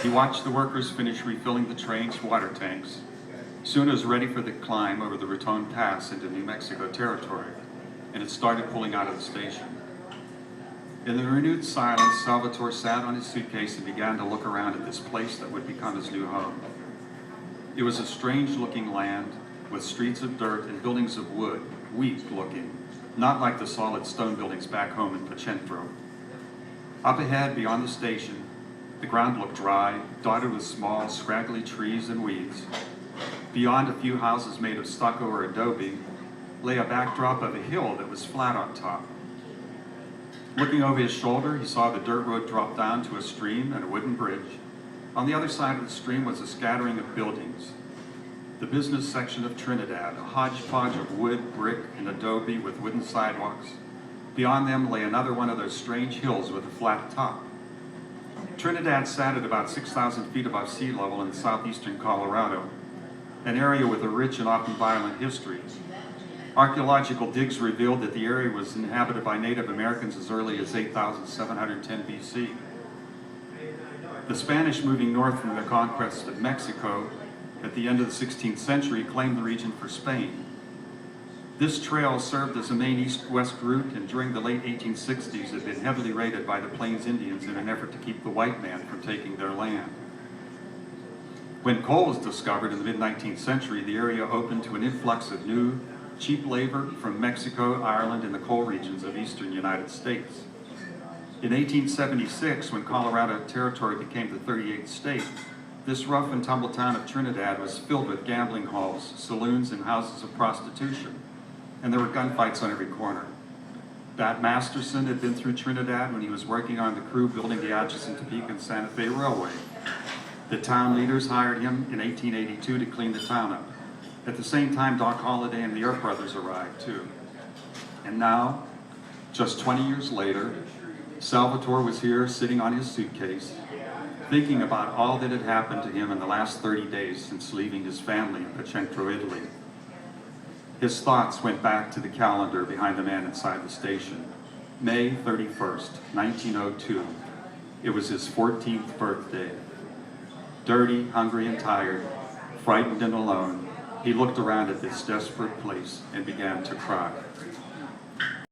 He watched the workers finish refilling the train's water tanks. Soon it was ready for the climb over the Raton Pass into New Mexico territory, and it started pulling out of the station. In the renewed silence, Salvatore sat on his suitcase and began to look around at this place that would become his new home. It was a strange-looking land with streets of dirt and buildings of wood, weak-looking, not like the solid stone buildings back home in Pacentro. Up ahead, beyond the station, the ground looked dry, dotted with small, scraggly trees and weeds. Beyond a few houses made of stucco or adobe, lay a backdrop of a hill that was flat on top. Looking over his shoulder, he saw the dirt road drop down to a stream and a wooden bridge. On the other side of the stream was a scattering of buildings. The business section of Trinidad, a hodgepodge of wood, brick, and adobe with wooden sidewalks. Beyond them lay another one of those strange hills with a flat top. Trinidad sat at about 6,000 feet above sea level in southeastern Colorado, an area with a rich and often violent history. Archaeological digs revealed that the area was inhabited by Native Americans as early as 8,710 BC. The Spanish, moving north from their conquest of Mexico at the end of the 16th century, claimed the region for Spain. This trail served as a main east-west route, and during the late 1860s had been heavily raided by the Plains Indians in an effort to keep the white man from taking their land. When coal was discovered in the mid-19th century, the area opened to an influx of new, cheap labor from Mexico, Ireland, and the coal regions of eastern United States. In 1876, when Colorado Territory became the 38th state, this rough and tumble town of Trinidad was filled with gambling halls, saloons, and houses of prostitution, and there were gunfights on every corner. Bat Masterson had been through Trinidad when he was working on the crew building the Atchison, Topeka, and Santa Fe Railway. The town leaders hired him in 1882 to clean the town up. At the same time, Doc Holliday and the Earp brothers arrived too. And now, just 20 years later, Salvatore was here sitting on his suitcase, thinking about all that had happened to him in the last 30 days since leaving his family in Pacentro, Italy. His thoughts went back to the calendar behind the man inside the station. May 31st, 1902. It was his 14th birthday. Dirty, hungry, and tired, frightened and alone, he looked around at this desperate place and began to cry.